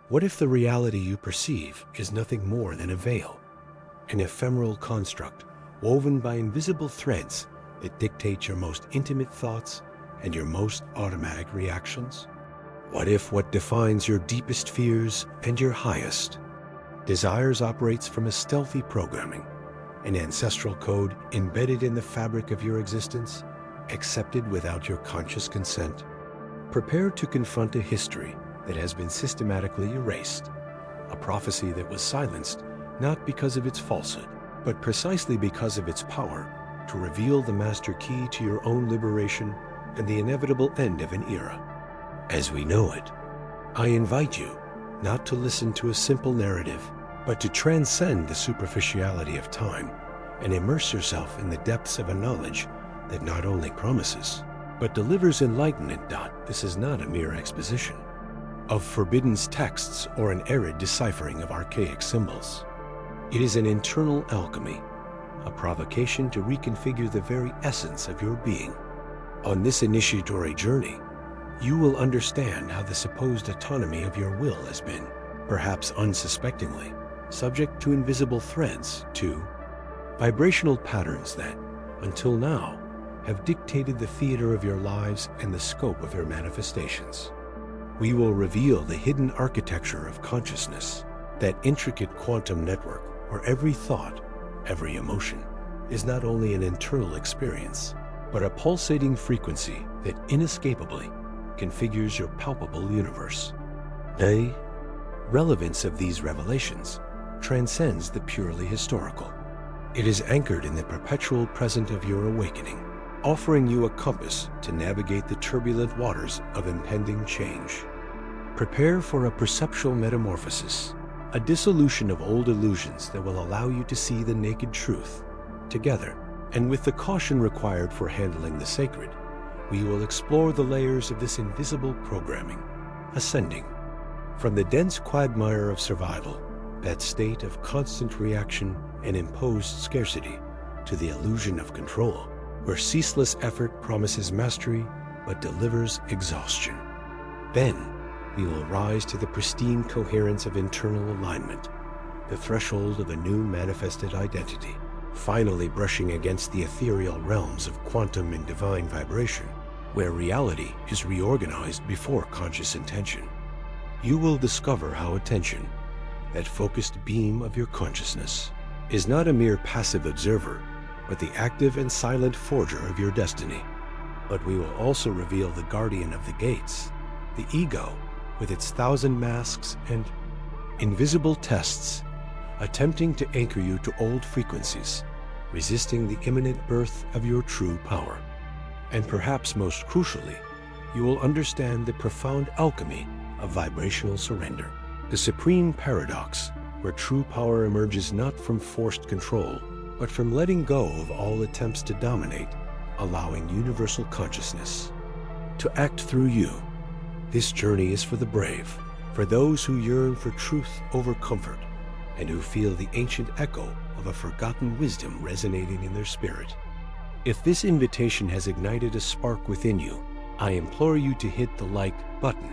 What if the reality you perceive is nothing more than a veil, an ephemeral construct woven by invisible threads that dictate your most intimate thoughts and your most automatic reactions? What if what defines your deepest fears and your highest desires operates from a stealthy programming, an ancestral code embedded in the fabric of your existence, accepted without your conscious consent? Prepare to confront a history that has been systematically erased, a prophecy that was silenced not because of its falsehood, but precisely because of its power to reveal the master key to your own liberation and the inevitable end of an era as we know it. I invite you not to listen to a simple narrative, but to transcend the superficiality of time and immerse yourself in the depths of a knowledge that not only promises, but delivers enlightenment. This is not a mere exposition of forbidden texts or an arid deciphering of archaic symbols. It is an internal alchemy, a provocation to reconfigure the very essence of your being. On this initiatory journey, you will understand how the supposed autonomy of your will has been, perhaps unsuspectingly, subject to invisible threads, to vibrational patterns that, until now, have dictated the theater of your lives and the scope of your manifestations. We will reveal the hidden architecture of consciousness, that intricate quantum network where every thought, every emotion, is not only an internal experience, but a pulsating frequency that inescapably configures your palpable universe. The relevance of these revelations transcends the purely historical. It is anchored in the perpetual present of your awakening, offering you a compass to navigate the turbulent waters of impending change. Prepare for a perceptual metamorphosis, a dissolution of old illusions that will allow you to see the naked truth. Together, and with the caution required for handling the sacred, we will explore the layers of this invisible programming, ascending from the dense quagmire of survival, that state of constant reaction and imposed scarcity, to the illusion of control, where ceaseless effort promises mastery but delivers exhaustion. Then, we will rise to the pristine coherence of internal alignment, the threshold of a new manifested identity, finally brushing against the ethereal realms of quantum and divine vibration, where reality is reorganized before conscious intention. You will discover how attention, that focused beam of your consciousness, is not a mere passive observer, but the active and silent forger of your destiny. But we will also reveal the guardian of the gates, the ego, with its 1,000 masks and invisible tests, attempting to anchor you to old frequencies, resisting the imminent birth of your true power. And perhaps most crucially, you will understand the profound alchemy of vibrational surrender, the supreme paradox where true power emerges not from forced control, but from letting go of all attempts to dominate, allowing universal consciousness to act through you. This journey is for the brave, for those who yearn for truth over comfort, and who feel the ancient echo of a forgotten wisdom resonating in their spirit. If this invitation has ignited a spark within you, I implore you to hit the like button,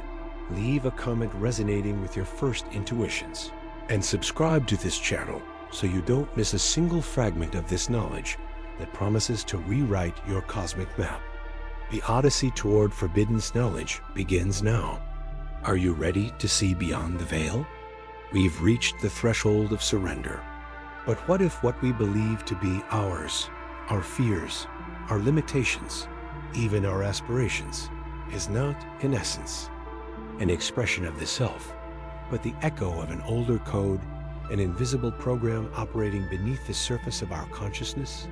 leave a comment resonating with your first intuitions, and subscribe to this channel so you don't miss a single fragment of this knowledge that promises to rewrite your cosmic map. The odyssey toward forbidden knowledge begins now. Are you ready to see beyond the veil? We've reached the threshold of surrender. But what if what we believe to be ours, our fears, our limitations, even our aspirations, is not, in essence, an expression of the self, but the echo of an older code, an invisible program operating beneath the surface of our consciousness?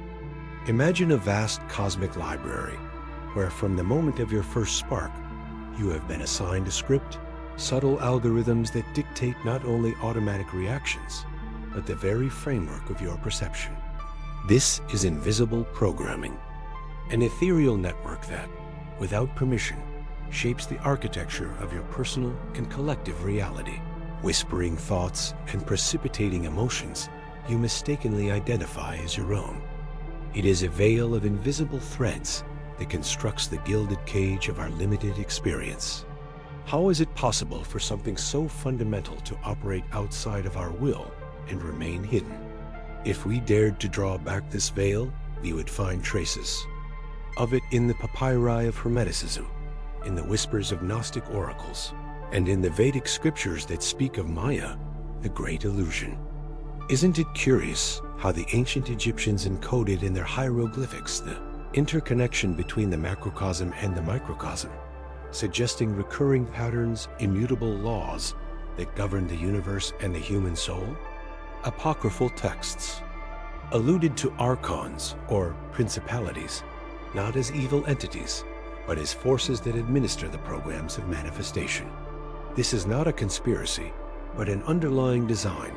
Imagine a vast cosmic library, where from the moment of your first spark, you have been assigned a script, subtle algorithms that dictate not only automatic reactions, but the very framework of your perception. This is invisible programming, an ethereal network that, without permission, shapes the architecture of your personal and collective reality, whispering thoughts and precipitating emotions you mistakenly identify as your own. It is a veil of invisible threads that constructs the gilded cage of our limited experience. How is it possible for something so fundamental to operate outside of our will and remain hidden? If we dared to draw back this veil, we would find traces of it in the papyri of Hermeticism, in the whispers of Gnostic oracles, and in the Vedic scriptures that speak of Maya, the great illusion. Isn't it curious how the ancient Egyptians encoded in their hieroglyphics the interconnection between the macrocosm and the microcosm, suggesting recurring patterns, immutable laws that govern the universe and the human soul? Apocryphal texts alluded to archons, or principalities, not as evil entities, but as forces that administer the programs of manifestation. This is not a conspiracy, but an underlying design,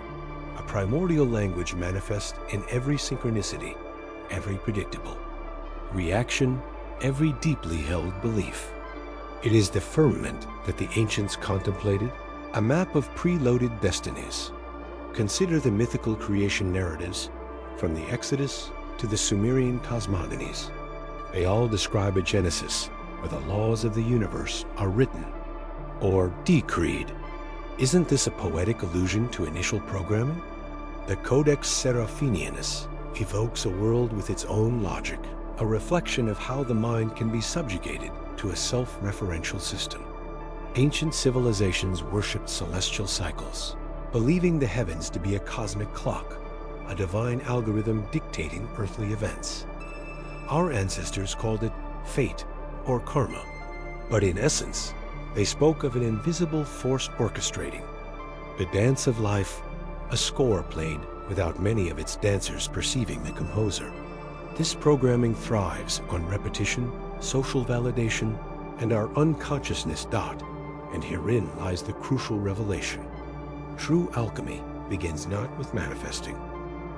a primordial language manifest in every synchronicity, every predictable reaction, every deeply held belief. It is the firmament that the ancients contemplated, a map of preloaded destinies. Consider the mythical creation narratives, from the Exodus to the Sumerian cosmogonies. They all describe a genesis where the laws of the universe are written or decreed. Isn't this a poetic allusion to initial programming? The Codex Seraphinianus evokes a world with its own logic, a reflection of how the mind can be subjugated to a self-referential system. Ancient civilizations worshipped celestial cycles, believing the heavens to be a cosmic clock, a divine algorithm dictating earthly events. Our ancestors called it fate or karma, but in essence, they spoke of an invisible force orchestrating the dance of life, a score played without many of its dancers perceiving the composer. This programming thrives on repetition, social validation, and our unconsciousness. And herein lies the crucial revelation. True alchemy begins not with manifesting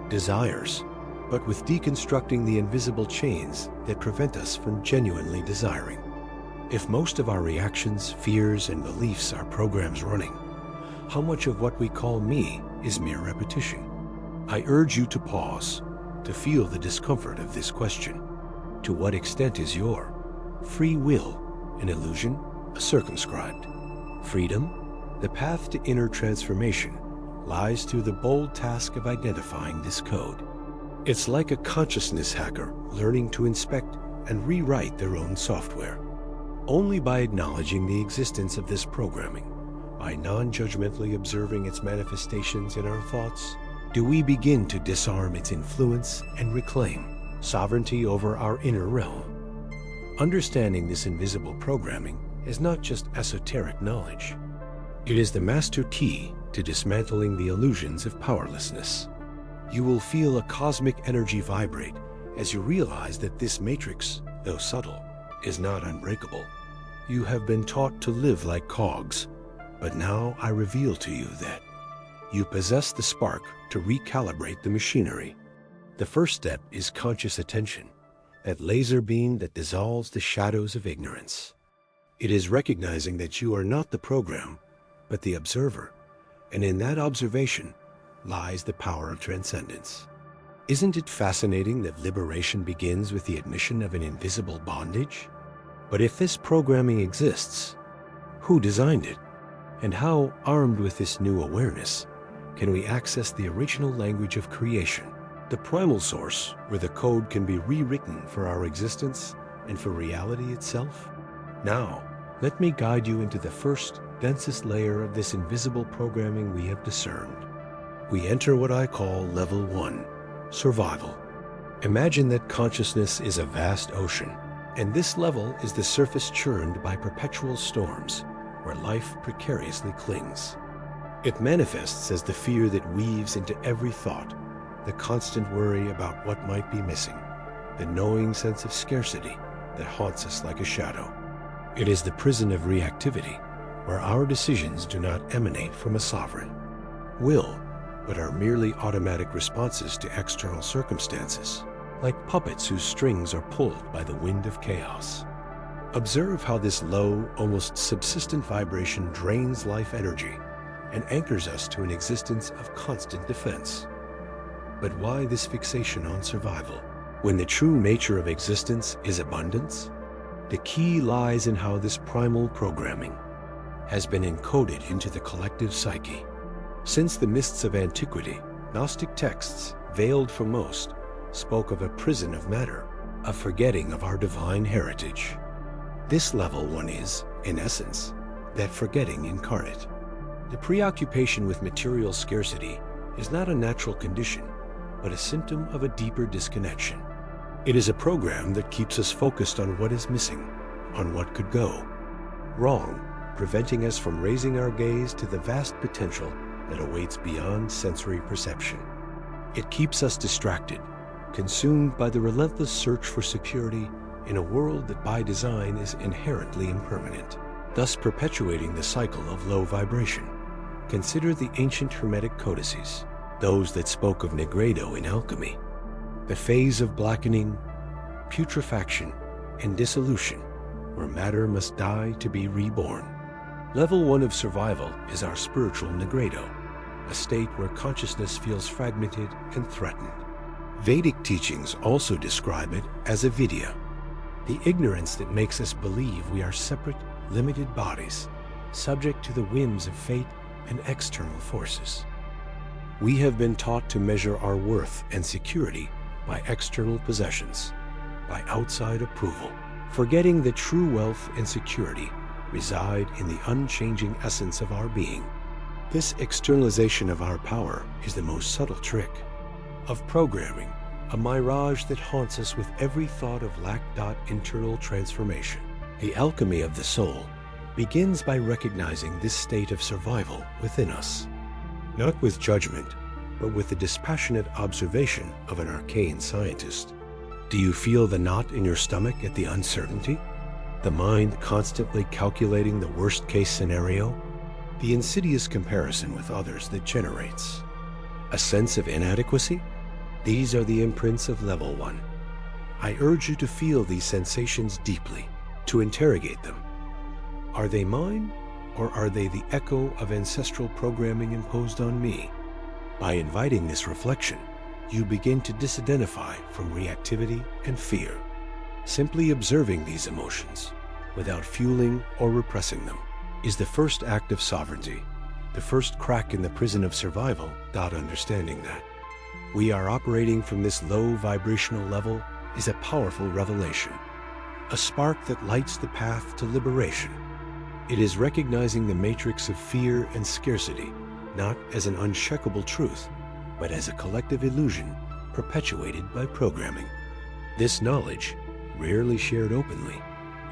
desires, but with deconstructing the invisible chains that prevent us from genuinely desiring. If most of our reactions, fears, and beliefs are programs running, how much of what we call me is mere repetition? I urge you to pause, to feel the discomfort of this question. To what extent is your free will an illusion, a circumscribed freedom? The path to inner transformation lies through the bold task of identifying this code. It's like a consciousness hacker learning to inspect and rewrite their own software. Only by acknowledging the existence of this programming, by non-judgmentally observing its manifestations in our thoughts, do we begin to disarm its influence and reclaim sovereignty over our inner realm. Understanding this invisible programming is not just esoteric knowledge. It is the master key to dismantling the illusions of powerlessness. You will feel a cosmic energy vibrate as you realize that this matrix, though subtle, is not unbreakable. You have been taught to live like cogs, but now I reveal to you that you possess the spark to recalibrate the machinery. The first step is conscious attention, that laser beam that dissolves the shadows of ignorance. It is recognizing that you are not the program, but the observer, and in that observation lies the power of transcendence. Isn't it fascinating that liberation begins with the admission of an invisible bondage? But if this programming exists, who designed it? And how, armed with this new awareness, can we access the original language of creation, the primal source where the code can be rewritten for our existence and for reality itself? Now, let me guide you into the first, densest layer of this invisible programming we have discerned. We enter what I call Level 1, Survival. Imagine that consciousness is a vast ocean, and this level is the surface churned by perpetual storms, where life precariously clings. It manifests as the fear that weaves into every thought, the constant worry about what might be missing, the knowing sense of scarcity that haunts us like a shadow. It is the prison of reactivity, where our decisions do not emanate from a sovereign will, but are merely automatic responses to external circumstances, like puppets whose strings are pulled by the wind of chaos. Observe how this low, almost subsistent vibration drains life energy and anchors us to an existence of constant defense. But why this fixation on survival, when the true nature of existence is abundance? The key lies in how this primal programming has been encoded into the collective psyche. Since the mists of antiquity, Gnostic texts, veiled from most, spoke of a prison of matter, a forgetting of our divine heritage. This level one is, in essence, that forgetting incarnate. The preoccupation with material scarcity is not a natural condition, but a symptom of a deeper disconnection. It is a program that keeps us focused on what is missing, on what could go wrong, preventing us from raising our gaze to the vast potential that awaits beyond sensory perception. It keeps us distracted, consumed by the relentless search for security in a world that by design is inherently impermanent, thus perpetuating the cycle of low vibration. Consider the ancient Hermetic codices, those that spoke of nigredo in alchemy, the phase of blackening, putrefaction, and dissolution, where matter must die to be reborn. Level 1 of survival is our spiritual nigredo, a state where consciousness feels fragmented and threatened. Vedic teachings also describe it as avidya, the ignorance that makes us believe we are separate, limited bodies, subject to the whims of fate and external forces. We have been taught to measure our worth and security by external possessions, by outside approval, forgetting that true wealth and security reside in the unchanging essence of our being. This externalization of our power is the most subtle trick of programming, a mirage that haunts us with every thought of internal transformation. The alchemy of the soul begins by recognizing this state of survival within us, not with judgment, but with the dispassionate observation of an arcane scientist. Do you feel the knot in your stomach at the uncertainty? The mind constantly calculating the worst-case scenario? The insidious comparison with others that generates a sense of inadequacy? These are the imprints of level 1. I urge you to feel these sensations deeply, to interrogate them. Are they mine, or are they the echo of ancestral programming imposed on me? By inviting this reflection, you begin to disidentify from reactivity and fear. Simply observing these emotions, without fueling or repressing them, is the first act of sovereignty, the first crack in the prison of survival. Understanding that we are operating from this low vibrational level is a powerful revelation, a spark that lights the path to liberation. It is recognizing the matrix of fear and scarcity, not as an uncheckable truth, but as a collective illusion perpetuated by programming. This knowledge, rarely shared openly,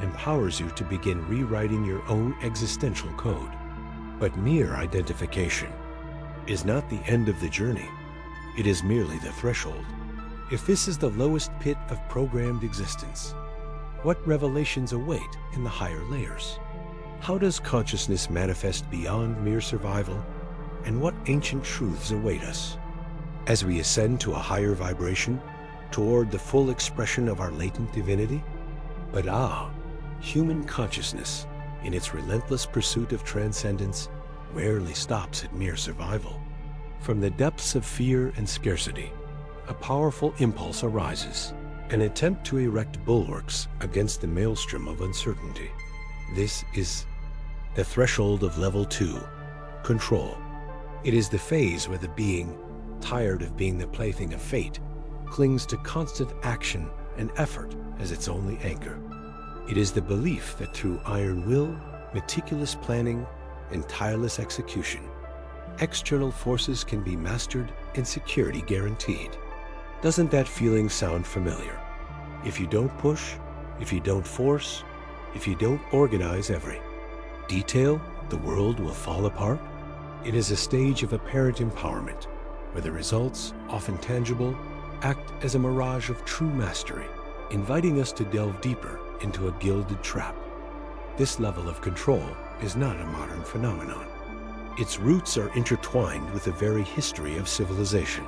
empowers you to begin rewriting your own existential code. But mere identification is not the end of the journey. It is merely the threshold. If this is the lowest pit of programmed existence, what revelations await in the higher layers? How does consciousness manifest beyond mere survival, and what ancient truths await us as we ascend to a higher vibration toward the full expression of our latent divinity? But human consciousness, in its relentless pursuit of transcendence, rarely stops at mere survival. From the depths of fear and scarcity, a powerful impulse arises, an attempt to erect bulwarks against the maelstrom of uncertainty. This is the threshold of level 2, control. It is the phase where the being, tired of being the plaything of fate, clings to constant action and effort as its only anchor. It is the belief that through iron will, meticulous planning, and tireless execution, external forces can be mastered and security guaranteed. Doesn't that feeling sound familiar? If you don't push, if you don't force, if you don't organize every detail, the world will fall apart. It is a stage of apparent empowerment, where the results, often tangible, act as a mirage of true mastery, inviting us to delve deeper into a gilded trap. This level of control is not a modern phenomenon. Its roots are intertwined with the very history of civilization.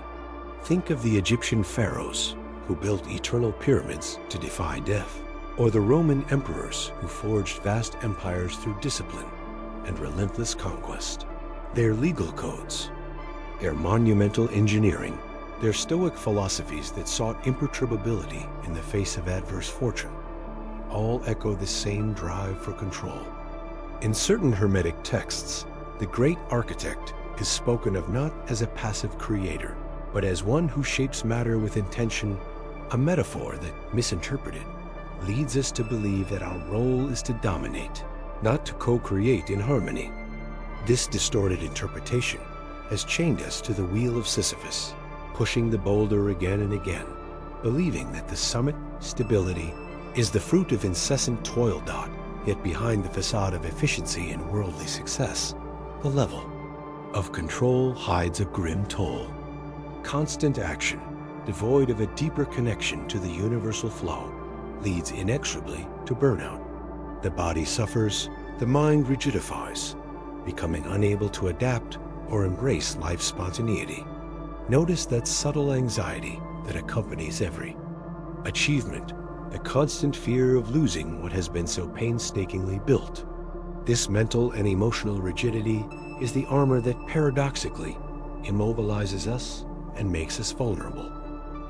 Think of the Egyptian pharaohs who built eternal pyramids to defy death, or the Roman emperors who forged vast empires through discipline and relentless conquest. Their legal codes, their monumental engineering, their stoic philosophies that sought imperturbability in the face of adverse fortune, all echo the same drive for control. In certain Hermetic texts, the great architect is spoken of not as a passive creator, but as one who shapes matter with intention, a metaphor that, misinterpreted, leads us to believe that our role is to dominate, not to co-create in harmony. This distorted interpretation has chained us to the wheel of Sisyphus, pushing the boulder again and again, believing that the summit, stability, is the fruit of incessant toil. Yet behind the facade of efficiency and worldly success, the level of control hides a grim toll. Constant action, devoid of a deeper connection to the universal flow, leads inexorably to burnout. The body suffers, the mind rigidifies, becoming unable to adapt or embrace life's spontaneity. Notice that subtle anxiety that accompanies every achievement, the constant fear of losing what has been so painstakingly built. This mental and emotional rigidity is the armor that paradoxically immobilizes us and makes us vulnerable.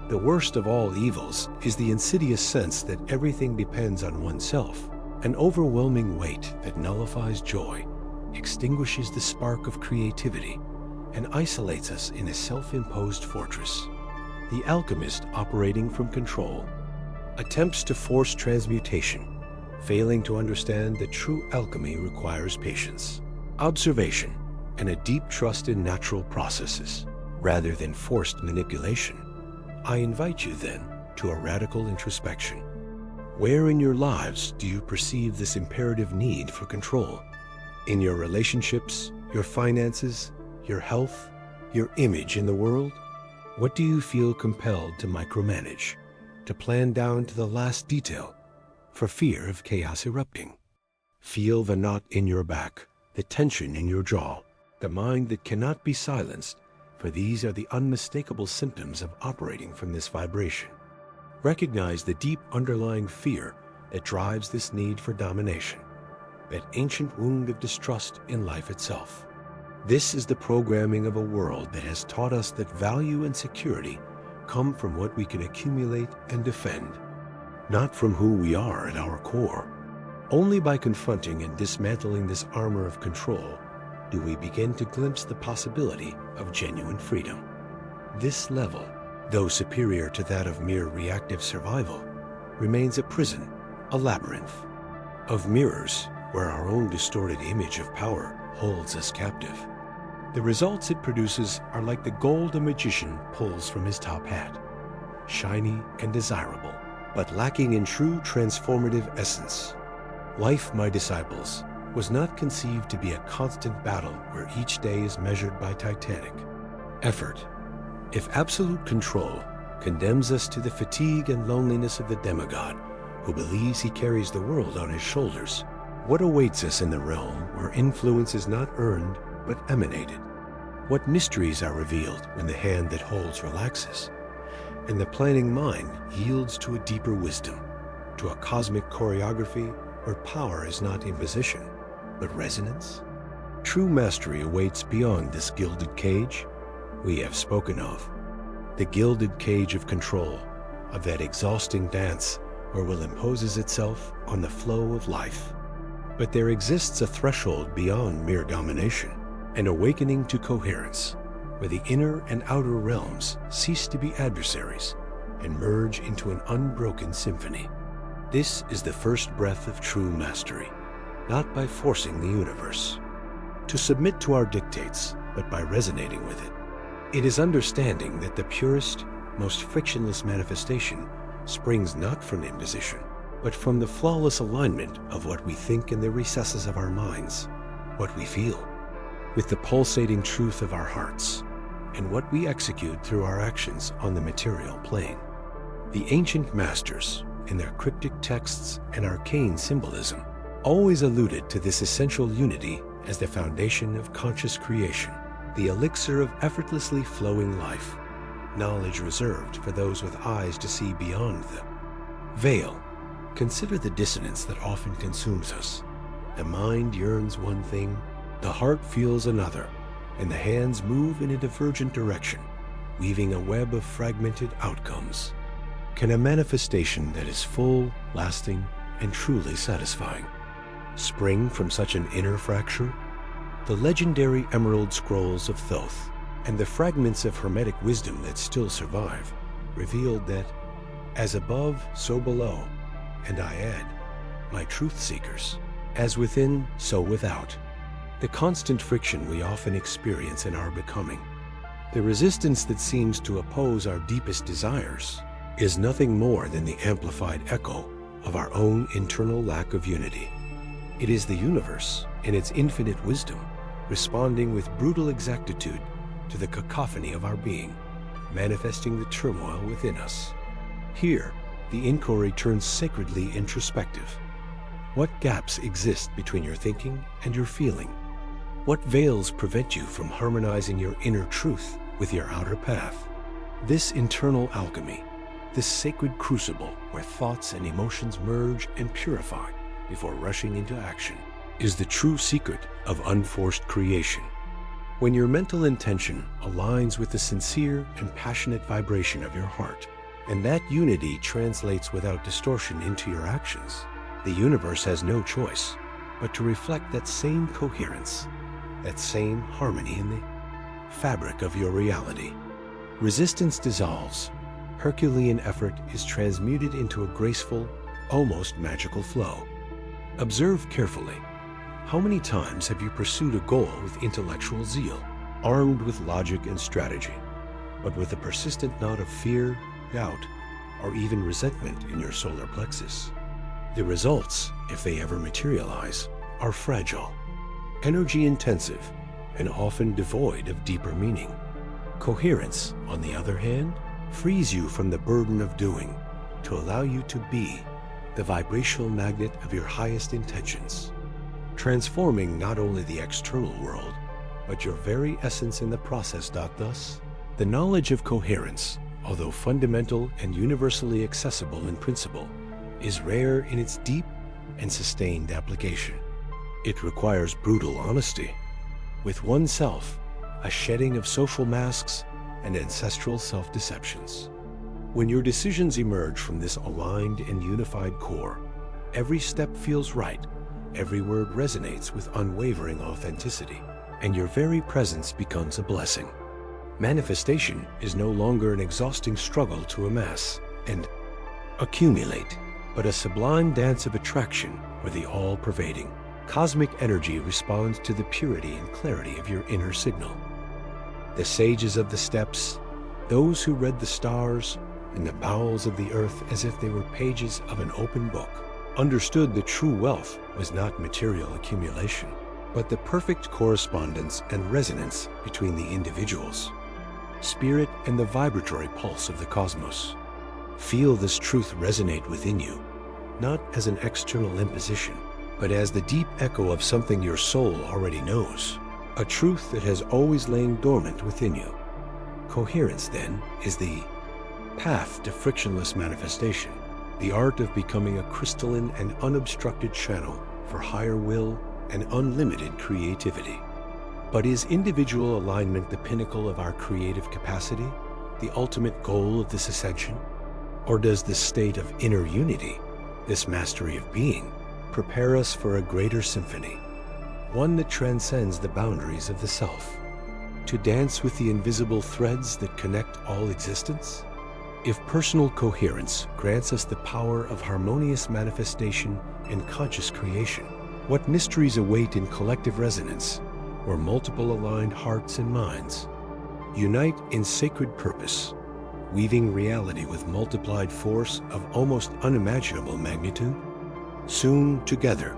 The worst of all evils is the insidious sense that everything depends on oneself, an overwhelming weight that nullifies joy, extinguishes the spark of creativity, and isolates us in a self-imposed fortress. The alchemist operating from control attempts to force transmutation, failing to understand that true alchemy requires patience, observation, and a deep trust in natural processes, rather than forced manipulation. I invite you then to a radical introspection. Where in your lives do you perceive this imperative need for control? In your relationships, your finances, your health, your image in the world? What do you feel compelled to micromanage, to plan down to the last detail, for fear of chaos erupting? Feel the knot in your back, the tension in your jaw, the mind that cannot be silenced, for these are the unmistakable symptoms of operating from this vibration. Recognize the deep underlying fear that drives this need for domination, that ancient wound of distrust in life itself. This is the programming of a world that has taught us that value and security come from what we can accumulate and defend, not from who we are at our core. Only by confronting and dismantling this armor of control do we begin to glimpse the possibility of genuine freedom. This level, though superior to that of mere reactive survival, remains a prison, a labyrinth of mirrors where our own distorted image of power holds us captive. The results it produces are like the gold a magician pulls from his top hat, shiny and desirable, but lacking in true transformative essence. Life, my disciples, was not conceived to be a constant battle where each day is measured by titanic effort. If absolute control condemns us to the fatigue and loneliness of the demigod who believes he carries the world on his shoulders, what awaits us in the realm where influence is not earned but emanated? What mysteries are revealed when the hand that holds relaxes, and the planning mind yields to a deeper wisdom, to a cosmic choreography where power is not imposition, but resonance? True mastery awaits beyond this gilded cage we have spoken of, the gilded cage of control, of that exhausting dance where will imposes itself on the flow of life. But there exists a threshold beyond mere domination, an awakening to coherence, where the inner and outer realms cease to be adversaries and merge into an unbroken symphony. This is the first breath of true mastery, not by forcing the universe to submit to our dictates, but by resonating with it. It is understanding that the purest, most frictionless manifestation springs not from imposition, but from the flawless alignment of what we think in the recesses of our minds, what we feel, with the pulsating truth of our hearts, and what we execute through our actions on the material plane. The ancient masters, in their cryptic texts and arcane symbolism, always alluded to this essential unity as the foundation of conscious creation, the elixir of effortlessly flowing life, knowledge reserved for those with eyes to see beyond the veil. Consider the dissonance that often consumes us. The mind yearns one thing, the heart feels another, and the hands move in a divergent direction, weaving a web of fragmented outcomes. Can a manifestation that is full, lasting, and truly satisfying spring from such an inner fracture? The legendary emerald scrolls of Thoth and the fragments of Hermetic wisdom that still survive revealed that, as above, so below, and I add, my truth seekers, as within, so without. The constant friction we often experience in our becoming, the resistance that seems to oppose our deepest desires, is nothing more than the amplified echo of our own internal lack of unity. It is the universe, in its infinite wisdom, responding with brutal exactitude to the cacophony of our being, manifesting the turmoil within us. Here, the inquiry turns sacredly introspective. What gaps exist between your thinking and your feeling? What veils prevent you from harmonizing your inner truth with your outer path? This internal alchemy, this sacred crucible where thoughts and emotions merge and purify before rushing into action, is the true secret of unforced creation. When your mental intention aligns with the sincere and passionate vibration of your heart, and that unity translates without distortion into your actions, the universe has no choice but to reflect that same coherence, that same harmony in the fabric of your reality. Resistance dissolves. Herculean effort is transmuted into a graceful, almost magical flow. Observe carefully. How many times have you pursued a goal with intellectual zeal, armed with logic and strategy, but with a persistent knot of fear, doubt, or even resentment in your solar plexus? The results, if they ever materialize, are fragile, energy-intensive, and often devoid of deeper meaning. Coherence, on the other hand, frees you from the burden of doing to allow you to be the vibrational magnet of your highest intentions, transforming not only the external world, but your very essence in the process. Thus, the knowledge of coherence, although fundamental and universally accessible in principle, is rare in its deep and sustained application. It requires brutal honesty with oneself, a shedding of social masks and ancestral self-deceptions. When your decisions emerge from this aligned and unified core, every step feels right, every word resonates with unwavering authenticity, and your very presence becomes a blessing. Manifestation is no longer an exhausting struggle to amass and accumulate, but a sublime dance of attraction where the all-pervading cosmic energy responds to the purity and clarity of your inner signal. The sages of the steppes, those who read the stars and the bowels of the earth as if they were pages of an open book, understood the true wealth was not material accumulation, but the perfect correspondence and resonance between the individuals, spirit, and the vibratory pulse of the cosmos. Feel this truth resonate within you, not as an external imposition, but as the deep echo of something your soul already knows, a truth that has always lain dormant within you. Coherence, then, is the path to frictionless manifestation, the art of becoming a crystalline and unobstructed channel for higher will and unlimited creativity. But is individual alignment the pinnacle of our creative capacity, the ultimate goal of this ascension? Or does this state of inner unity, this mastery of being, prepare us for a greater symphony, one that transcends the boundaries of the self, to dance with the invisible threads that connect all existence? If personal coherence grants us the power of harmonious manifestation and conscious creation, what mysteries await in collective resonance, where multiple aligned hearts and minds unite in sacred purpose, weaving reality with multiplied force of almost unimaginable magnitude? Soon, together,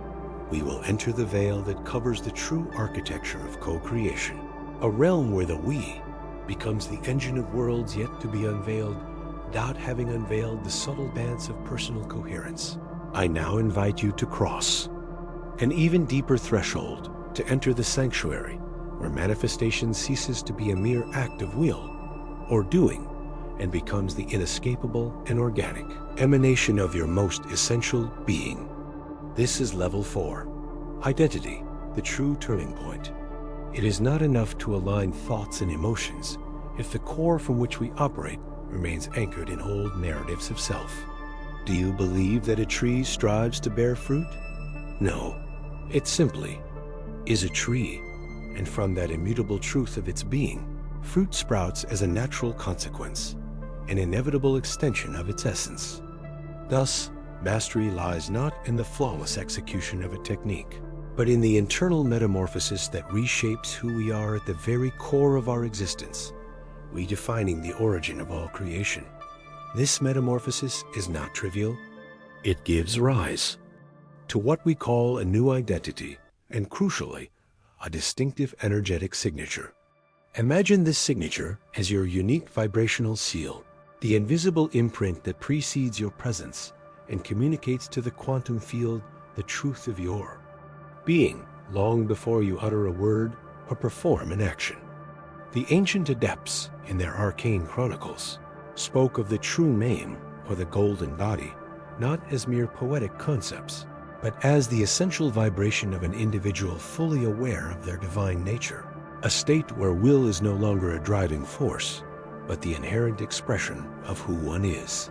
we will enter the veil that covers the true architecture of co-creation, a realm where the we becomes the engine of worlds yet to be unveiled, without having unveiled the subtle dance of personal coherence. I now invite you to cross an even deeper threshold, to enter the sanctuary, where manifestation ceases to be a mere act of will or doing, and becomes the inescapable and organic emanation of your most essential being. This is level 4, identity, the true turning point. It is not enough to align thoughts and emotions if the core from which we operate remains anchored in old narratives of self. Do you believe that a tree strives to bear fruit? No, It simply is a tree, and from that immutable truth of its being, fruit sprouts as a natural consequence, an inevitable extension of its essence. Thus, mastery lies not in the flawless execution of a technique, but in the internal metamorphosis that reshapes who we are at the very core of our existence, redefining the origin of all creation. This metamorphosis is not trivial. It gives rise to what we call a new identity, and crucially, a distinctive energetic signature. Imagine this signature as your unique vibrational seal, the invisible imprint that precedes your presence and communicates to the quantum field the truth of your being long before you utter a word or perform an action. The ancient adepts, in their arcane chronicles, spoke of the true name or the golden body not as mere poetic concepts, but as the essential vibration of an individual fully aware of their divine nature, a state where will is no longer a driving force, but the inherent expression of who one is.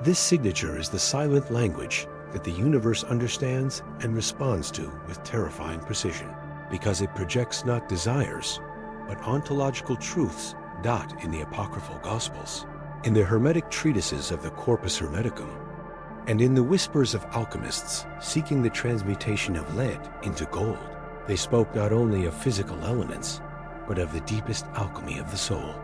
This signature is the silent language that the universe understands and responds to with terrifying precision, because it projects not desires, but ontological truths dot in the apocryphal Gospels, in the hermetic treatises of the Corpus Hermeticum, and in the whispers of alchemists seeking the transmutation of lead into gold. They spoke not only of physical elements, but of the deepest alchemy of the soul.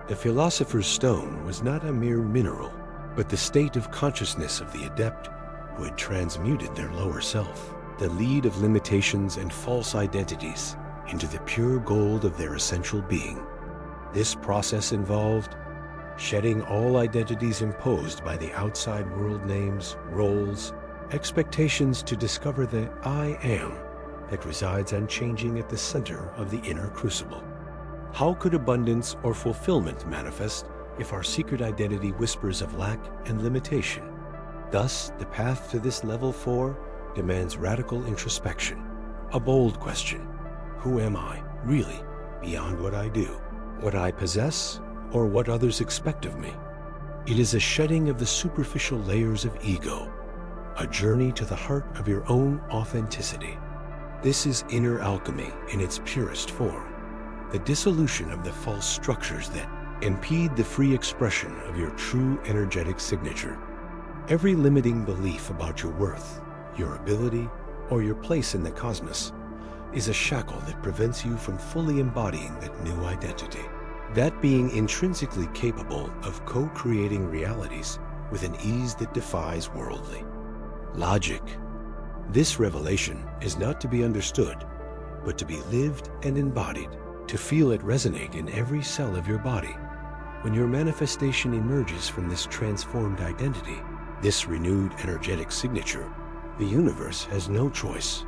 The philosopher's stone was not a mere mineral, but the state of consciousness of the adept who had transmuted their lower self, the lead of limitations and false identities, into the pure gold of their essential being. This process involved shedding all identities imposed by the outside world names, roles, expectations to discover the I am that resides unchanging at the center of the inner crucible. How could abundance or fulfillment manifest if our secret identity whispers of lack and limitation? Thus, the path to this level 4 demands radical introspection, a bold question. Who am I, really, beyond what I do, what I possess, or what others expect of me? It is a shedding of the superficial layers of ego, a journey to the heart of your own authenticity. This is inner alchemy in its purest form, the dissolution of the false structures that impede the free expression of your true energetic signature. Every limiting belief about your worth, your ability, or your place in the cosmos is a shackle that prevents you from fully embodying that new identity. That being intrinsically capable of co-creating realities with an ease that defies worldly logic. This revelation is not to be understood, but to be lived and embodied, to feel it resonate in every cell of your body. When your manifestation emerges from this transformed identity, this renewed energetic signature, the universe has no choice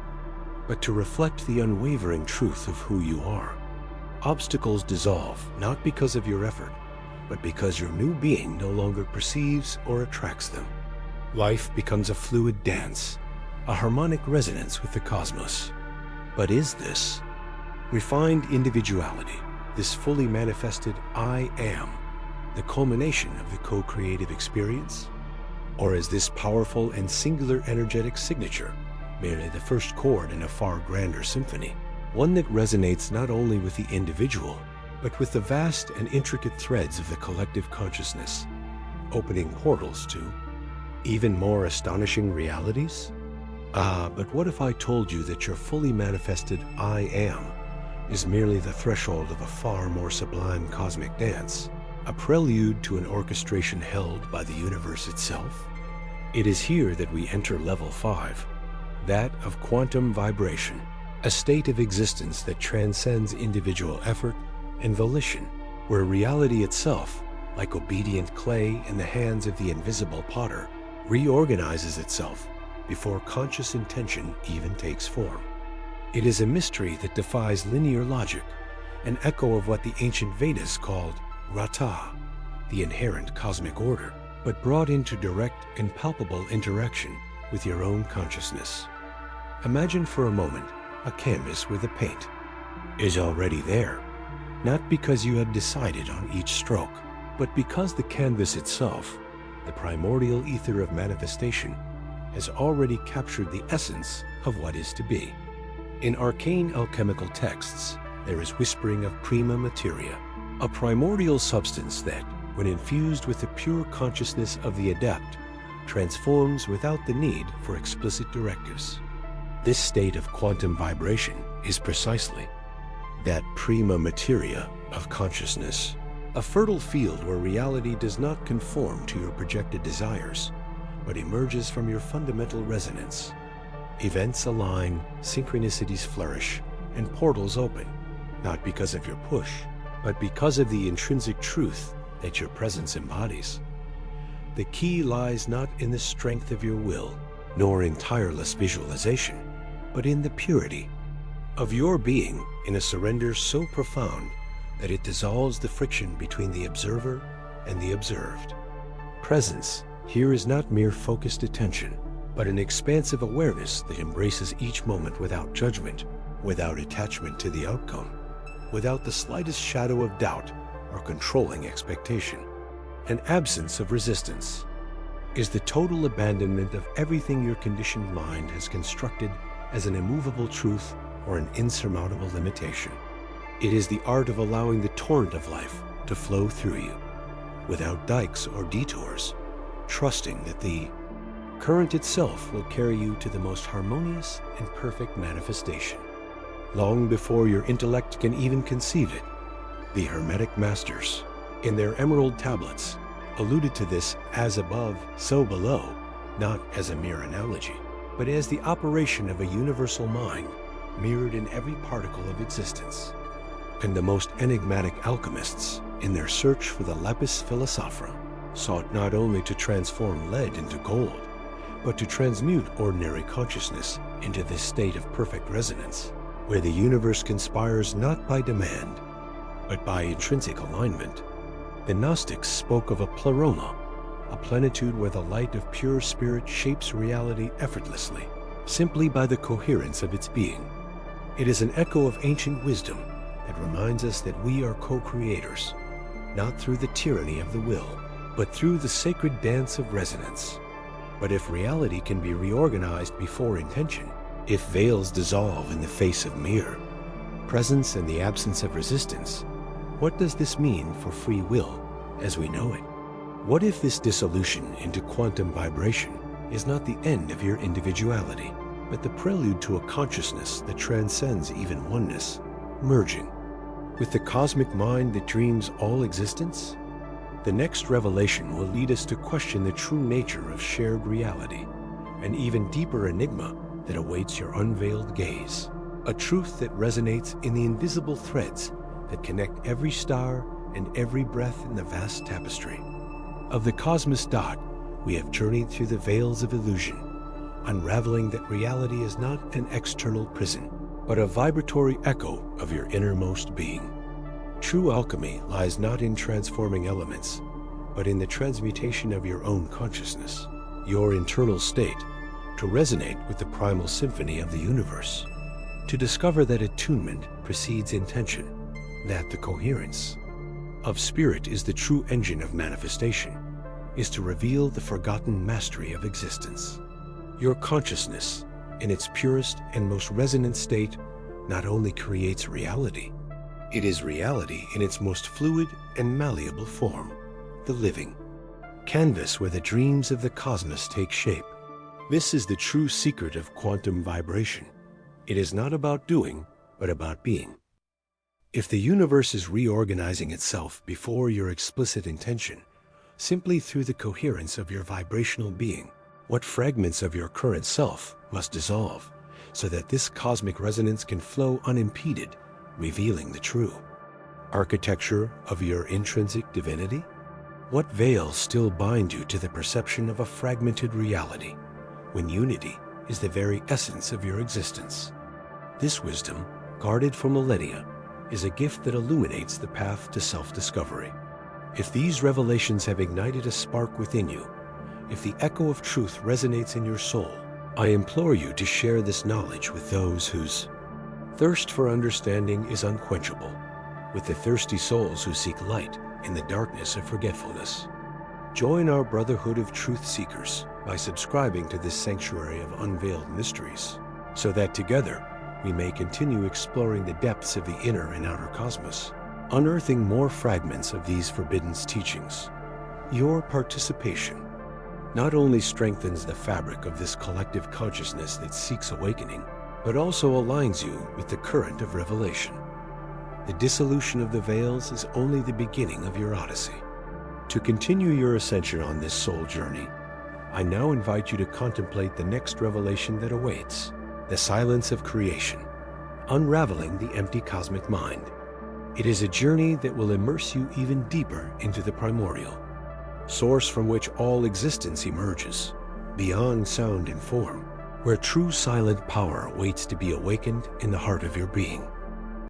but to reflect the unwavering truth of who you are. Obstacles dissolve, not because of your effort, but because your new being no longer perceives or attracts them. Life becomes a fluid dance, a harmonic resonance with the cosmos. But is this refined individuality, this fully manifested I am, the culmination of the co-creative experience? Or is this powerful and singular energetic signature merely the first chord in a far grander symphony? One that resonates not only with the individual, but with the vast and intricate threads of the collective consciousness, opening portals to even more astonishing realities? But what if I told you that your fully manifested I am is merely the threshold of a far more sublime cosmic dance, a prelude to an orchestration held by the universe itself? It is here that we enter level 5, that of quantum vibration, a state of existence that transcends individual effort and volition, where reality itself, like obedient clay in the hands of the invisible potter, reorganizes itself before conscious intention even takes form. It is a mystery that defies linear logic, an echo of what the ancient Vedas called Rata, the inherent cosmic order, but brought into direct and palpable interaction with your own consciousness. Imagine for a moment a canvas where the paint is already there, not because you have decided on each stroke, but because the canvas itself, the primordial ether of manifestation, has already captured the essence of what is to be. In arcane alchemical texts, there is whispering of prima materia, a primordial substance that, when infused with the pure consciousness of the adept, transforms without the need for explicit directives. This state of quantum vibration is precisely that prima materia of consciousness, a fertile field where reality does not conform to your projected desires, but emerges from your fundamental resonance. Events align, synchronicities flourish, and portals open, not because of your push, but because of the intrinsic truth that your presence embodies. The key lies not in the strength of your will, nor in tireless visualization, but in the purity of your being, in a surrender so profound that it dissolves the friction between the observer and the observed. Presence here is not mere focused attention, but an expansive awareness that embraces each moment without judgment, without attachment to the outcome, without the slightest shadow of doubt or controlling expectation. An absence of resistance is the total abandonment of everything your conditioned mind has constructed as an immovable truth or an insurmountable limitation. It is the art of allowing the torrent of life to flow through you, without dikes or detours, trusting that the current itself will carry you to the most harmonious and perfect manifestation. Long before your intellect can even conceive it, the Hermetic Masters, in their emerald tablets, alluded to this as above, so below, not as a mere analogy, but as the operation of a universal mind mirrored in every particle of existence. And the most enigmatic alchemists, in their search for the lapis philosophica, sought not only to transform lead into gold, but to transmute ordinary consciousness into this state of perfect resonance, where the universe conspires not by demand, but by intrinsic alignment. The Gnostics spoke of a pleroma, a plenitude where the light of pure spirit shapes reality effortlessly, simply by the coherence of its being. It is an echo of ancient wisdom that reminds us that we are co-creators, not through the tyranny of the will, but through the sacred dance of resonance. But if reality can be reorganized before intention, if veils dissolve in the face of mirror, presence and the absence of resistance, what does this mean for free will as we know it? What if this dissolution into quantum vibration is not the end of your individuality, but the prelude to a consciousness that transcends even oneness, merging with the cosmic mind that dreams all existence? The next revelation will lead us to question the true nature of shared reality, an even deeper enigma that awaits your unveiled gaze, a truth that resonates in the invisible threads that connect every star and every breath in the vast tapestry. Of the cosmos dot, we have journeyed through the veils of illusion, unraveling that reality is not an external prison, but a vibratory echo of your innermost being. True alchemy lies not in transforming elements, but in the transmutation of your own consciousness, your internal state, to resonate with the primal symphony of the universe, to discover that attunement precedes intention, that the coherence of spirit is the true engine of manifestation, is to reveal the forgotten mastery of existence. Your consciousness, in its purest and most resonant state, not only creates reality, it is reality in its most fluid and malleable form, the living canvas where the dreams of the cosmos take shape. This is the true secret of quantum vibration. It is not about doing, but about being. If the universe is reorganizing itself before your explicit intention, simply through the coherence of your vibrational being, what fragments of your current self must dissolve so that this cosmic resonance can flow unimpeded, revealing the true architecture of your intrinsic divinity? What veils still bind you to the perception of a fragmented reality, when unity is the very essence of your existence? This wisdom, guarded for millennia, is a gift that illuminates the path to self-discovery. If these revelations have ignited a spark within you, if the echo of truth resonates in your soul, I implore you to share this knowledge with those whose thirst for understanding is unquenchable, with the thirsty souls who seek light in the darkness of forgetfulness. Join our brotherhood of truth seekers by subscribing to this sanctuary of unveiled mysteries, so that together we may continue exploring the depths of the inner and outer cosmos, unearthing more fragments of these forbidden teachings. Your participation not only strengthens the fabric of this collective consciousness that seeks awakening, but also aligns you with the current of revelation. The dissolution of the veils is only the beginning of your odyssey. To continue your ascension on this soul journey, I now invite you to contemplate the next revelation that awaits, the silence of creation, unraveling the empty cosmic mind. It is a journey that will immerse you even deeper into the primordial, source from which all existence emerges, beyond sound and form, where true silent power waits to be awakened in the heart of your being.